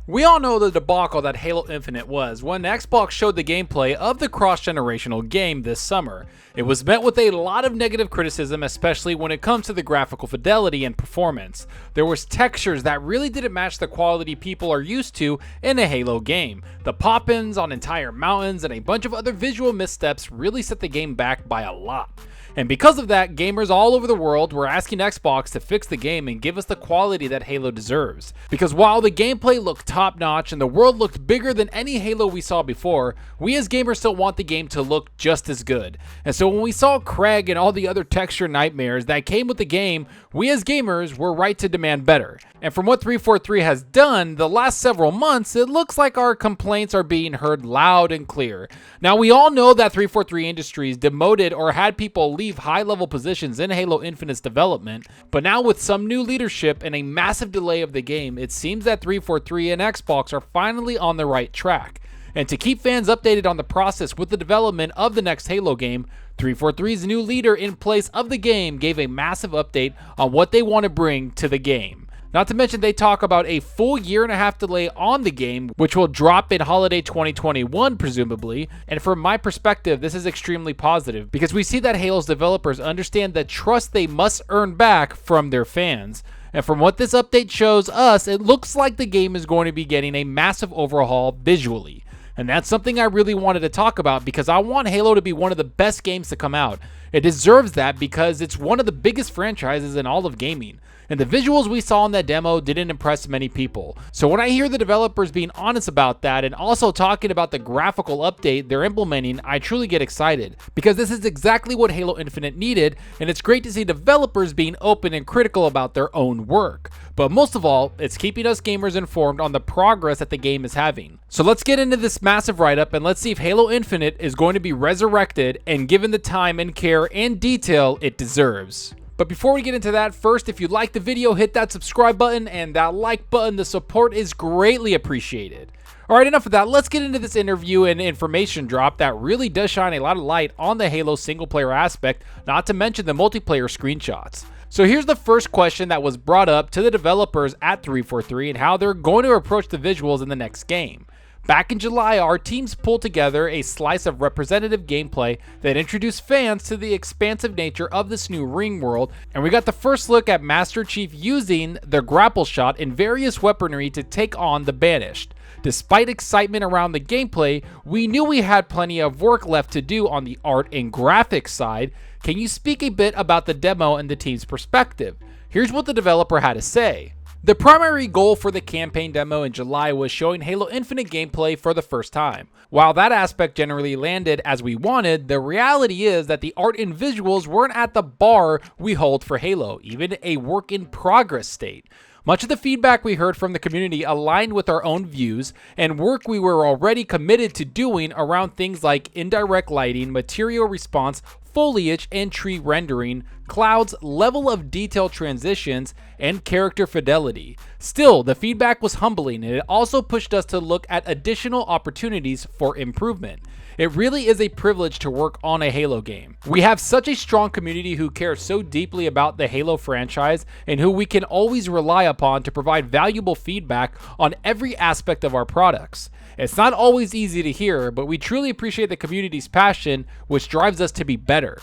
We all know the debacle that Halo Infinite was when Xbox showed the gameplay of the cross-generational game this summer. It was met with a lot of negative criticism, especially when it comes to the graphical fidelity and performance. There was textures that really didn't match the quality people are used to in a Halo game. The pop-ins on entire mountains and a bunch of other visual missteps really set the game back by a lot. And because of that, gamers all over the world were asking Xbox to fix the game and give us the quality that Halo deserves. Because while the gameplay looked top notch and the world looked bigger than any Halo we saw before, we as gamers still want the game to look just as good. And so when we saw Craig and all the other texture nightmares that came with the game, we as gamers were right to demand better. And from what 343 has done the last several months, it looks like our complaints are being heard loud and clear. Now we all know that 343 Industries demoted or had people leave high-level positions in Halo Infinite's development, but now with some new leadership and a massive delay of the game, it seems that 343 and Xbox are finally on the right track. And to keep fans updated on the process with the development of the next Halo game, 343's new leader in place of the game gave a massive update on what they want to bring to the game. Not to mention they talk about a full year-and-a-half delay on the game, which will drop in holiday 2021 presumably, and from my perspective this is extremely positive because we see that Halo's developers understand the trust they must earn back from their fans. And from what this update shows us, it looks like the game is going to be getting a massive overhaul visually. And that's something I really wanted to talk about because I want Halo to be one of the best games to come out. It deserves that because it's one of the biggest franchises in all of gaming. And the visuals we saw in that demo didn't impress many people. So when I hear the developers being honest about that and also talking about the graphical update they're implementing, I truly get excited. Because this is exactly what Halo Infinite needed, and it's great to see developers being open and critical about their own work. But most of all, it's keeping us gamers informed on the progress that the game is having. So let's get into this massive write-up and let's see if Halo Infinite is going to be resurrected and given the time and care and detail it deserves. But before we get into that, first, if you like the video, hit that subscribe button and that like button. The support is greatly appreciated. Alright, enough of that. Let's get into this interview and information drop that really does shine a lot of light on the Halo single player aspect, not to mention the multiplayer screenshots. So here's the first question that was brought up to the developers at 343 and how they're going to approach the visuals in the next game. Back in July, our teams pulled together a slice of representative gameplay that introduced fans to the expansive nature of this new ring world, and we got the first look at Master Chief using the grapple shot and various weaponry to take on the Banished. Despite excitement around the gameplay, we knew we had plenty of work left to do on the art and graphics side. Can you speak a bit about the demo and the team's perspective? Here's what the developer had to say. The primary goal for the campaign demo in July was showing Halo Infinite gameplay for the first time. While that aspect generally landed as we wanted, the reality is that the art and visuals weren't at the bar we hold for Halo, even a work in progress state. Much of the feedback we heard from the community aligned with our own views and work we were already committed to doing around things like indirect lighting, material response, foliage and tree rendering, clouds, level of detail transitions, and character fidelity. Still, the feedback was humbling and it also pushed us to look at additional opportunities for improvement. It really is a privilege to work on a Halo game. We have such a strong community who care so deeply about the Halo franchise and who we can always rely upon to provide valuable feedback on every aspect of our products. It's not always easy to hear, but we truly appreciate the community's passion, which drives us to be better.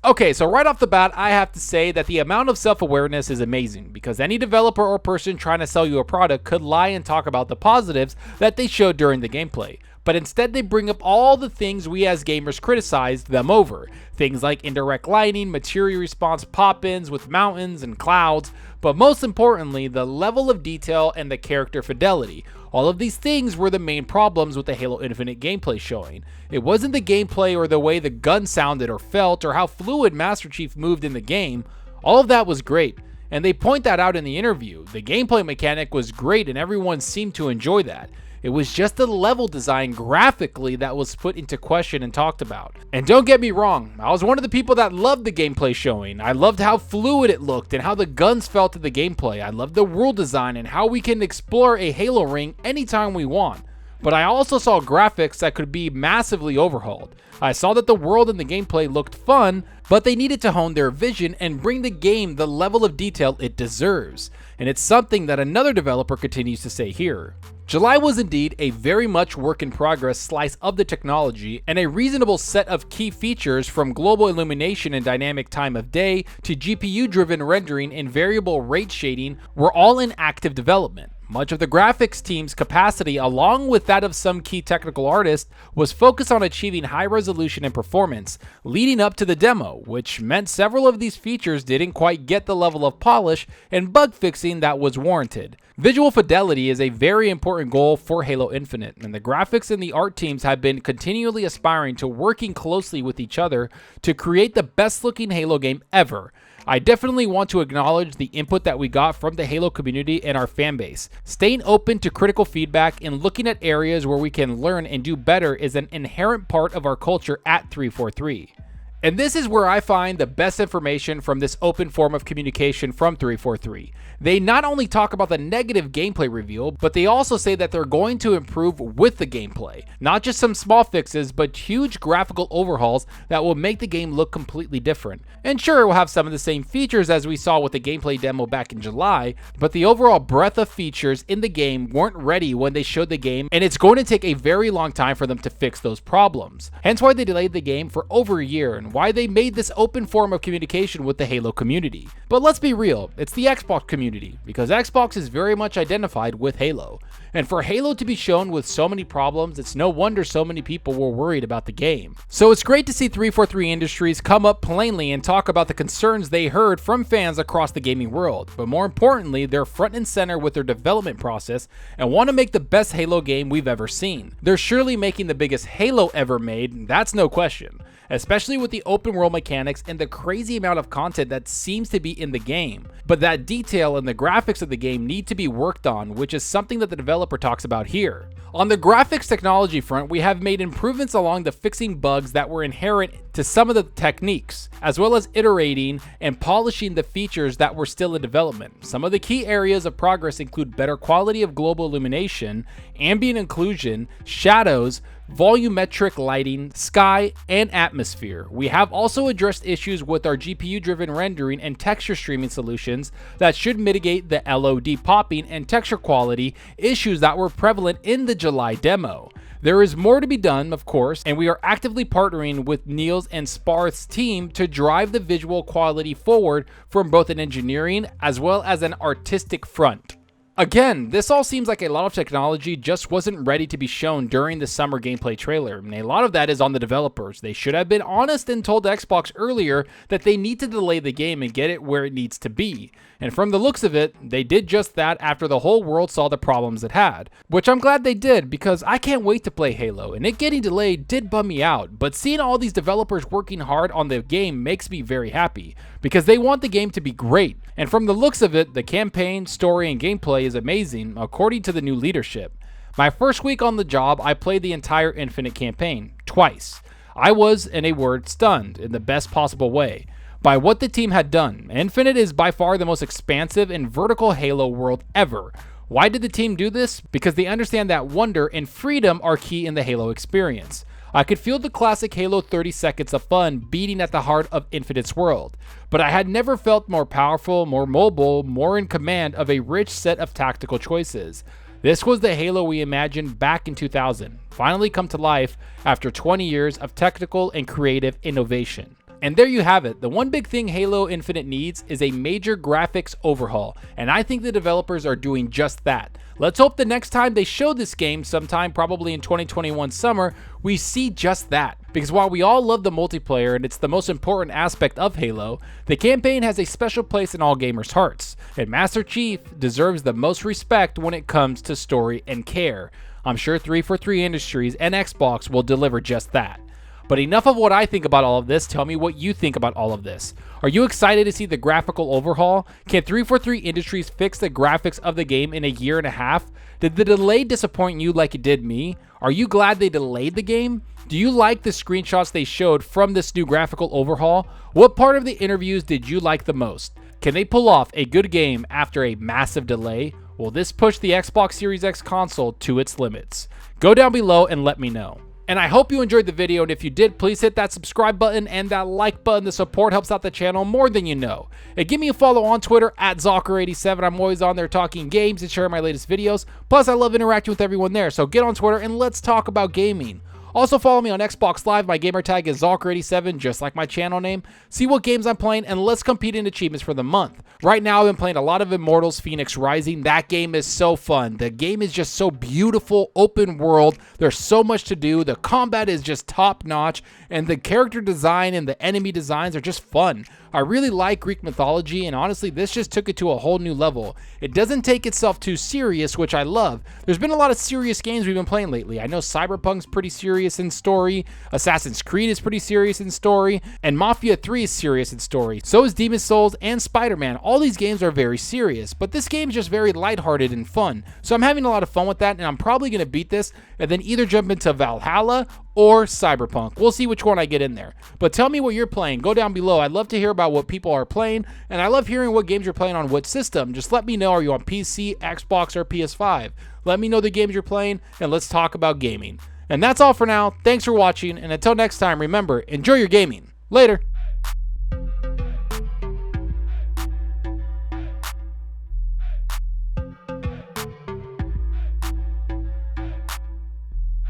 Okay, so right off the bat, I have to say that the amount of self-awareness is amazing because any developer or person trying to sell you a product could lie and talk about the positives that they showed during the gameplay. But instead they bring up all the things we as gamers criticized them over. Things like indirect lighting, material response pop-ins with mountains and clouds, but most importantly, the level of detail and the character fidelity. All of these things were the main problems with the Halo Infinite gameplay showing. It wasn't the gameplay or the way the gun sounded or felt or how fluid Master Chief moved in the game. All of that was great, and they point that out in the interview. The gameplay mechanic was great and everyone seemed to enjoy that. It was just the level design graphically that was put into question and talked about. And don't get me wrong, I was one of the people that loved the gameplay showing. I loved how fluid it looked and how the guns felt to the gameplay. I loved the world design and how we can explore a Halo ring anytime we want. But I also saw graphics that could be massively overhauled. I saw that the world and the gameplay looked fun, but they needed to hone their vision and bring the game the level of detail it deserves. And it's something that another developer continues to say here. July was indeed a very much work in progress slice of the technology, and a reasonable set of key features from global illumination and dynamic time of day to GPU-driven rendering and variable rate shading were all in active development. Much of the graphics team's capacity, along with that of some key technical artists, was focused on achieving high resolution and performance, leading up to the demo, which meant several of these features didn't quite get the level of polish and bug fixing that was warranted. Visual fidelity is a very important goal for Halo Infinite, and the graphics and the art teams have been continually aspiring to working closely with each other to create the best looking Halo game ever. I definitely want to acknowledge the input that we got from the Halo community and our fanbase. Staying open to critical feedback and looking at areas where we can learn and do better is an inherent part of our culture at 343. And this is where I find the best information from this open form of communication from 343. They not only talk about the negative gameplay reveal, but they also say that they're going to improve with the gameplay. Not just some small fixes, but huge graphical overhauls that will make the game look completely different. And sure, it will have some of the same features as we saw with the gameplay demo back in July, but the overall breadth of features in the game weren't ready when they showed the game, and it's going to take a very long time for them to fix those problems. Hence why they delayed the game for over a year, and why they made this open form of communication with the Halo community. But let's be real, it's the Xbox community, because Xbox is very much identified with Halo. And for Halo to be shown with so many problems, it's no wonder so many people were worried about the game. So it's great to see 343 Industries come up plainly and talk about the concerns they heard from fans across the gaming world. But more importantly, they're front and center with their development process and want to make the best Halo game we've ever seen. They're surely making the biggest Halo ever made, that's no question. Especially with the open world mechanics and the crazy amount of content that seems to be in the game. But that detail and the graphics of the game need to be worked on, which is something that the developer talks about here. On the graphics technology front, we have made improvements along the fixing bugs that were inherent to some of the techniques, as well as iterating and polishing the features that were still in development. Some of the key areas of progress include better quality of global illumination, ambient occlusion, shadows, volumetric lighting, sky, and atmosphere. We have also addressed issues with our GPU-driven rendering and texture streaming solutions that should mitigate the LOD popping and texture quality issues that were prevalent in the July demo. There is more to be done, of course, and we are actively partnering with Niels and Sparth's team to drive the visual quality forward from both an engineering as well as an artistic front. Again, this all seems like a lot of technology just wasn't ready to be shown during the summer gameplay trailer, and a lot of that is on the developers. They should have been honest and told Xbox earlier that they need to delay the game and get it where it needs to be. And from the looks of it, they did just that after the whole world saw the problems it had. Which I'm glad they did, because I can't wait to play Halo, and it getting delayed did bum me out, but seeing all these developers working hard on the game makes me very happy, because they want the game to be great. And from the looks of it, the campaign, story, and gameplay is amazing, according to the new leadership. My first week on the job, I played the entire Infinite campaign, twice. I was, in a word, stunned in the best possible way by what the team had done. Infinite is by far the most expansive and vertical Halo world ever. Why did the team do this? Because they understand that wonder and freedom are key in the Halo experience. I could feel the classic Halo 30 seconds of fun beating at the heart of Infinite's world, but I had never felt more powerful, more mobile, more in command of a rich set of tactical choices. This was the Halo we imagined back in 2000, finally come to life after 20 years of technical and creative innovation. And there you have it. The one big thing Halo Infinite needs is a major graphics overhaul, and I think the developers are doing just that. Let's hope the next time they show this game, sometime probably in 2021 summer, we see just that. Because while we all love the multiplayer and it's the most important aspect of Halo, the campaign has a special place in all gamers' hearts, and Master Chief deserves the most respect when it comes to story and care. I'm sure 343 Industries and Xbox will deliver just that. But enough of what I think about all of this, tell me what you think about all of this. Are you excited to see the graphical overhaul? Can 343 Industries fix the graphics of the game in a year and a half? Did the delay disappoint you like it did me? Are you glad they delayed the game? Do you like the screenshots they showed from this new graphical overhaul? What part of the interviews did you like the most? Can they pull off a good game after a massive delay? Will this push the Xbox Series X console to its limits? Go down below and let me know. And I hope you enjoyed the video, and if you did, please hit that subscribe button and that like button. The support helps out the channel more than you know. And give me a follow on Twitter at Zocker87. I'm always on there talking games and sharing my latest videos. Plus, I love interacting with everyone there, so get on Twitter and let's talk about gaming. Also follow me on Xbox Live. My gamertag is Zocker87, just like my channel name. See what games I'm playing, and let's compete in achievements for the month. Right now, I've been playing a lot of Immortals Phoenix Rising. That game is so fun. The game is just so beautiful, open world. There's so much to do. The combat is just top notch, and the character design and the enemy designs are just fun. I really like Greek mythology, and honestly, this just took it to a whole new level. It doesn't take itself too serious, which I love. There's been a lot of serious games we've been playing lately. I know Cyberpunk's pretty serious in story, Assassin's Creed is pretty serious in story, and Mafia 3 is serious in story. So is Demon's Souls and Spider-Man. All these games are very serious, but this game is just very lighthearted and fun. So I'm having a lot of fun with that, and I'm probably going to beat this and then either jump into Valhalla or Cyberpunk. We'll see which one I get in there. But tell me what you're playing. Go down below. I'd love to hear about what people are playing, and I love hearing what games you're playing on what system. Just let me know. Are you on PC, Xbox, or PS5? Let me know the games you're playing, and let's talk about gaming. And that's all for now. Thanks for watching, and until next time, remember, enjoy your gaming. Later.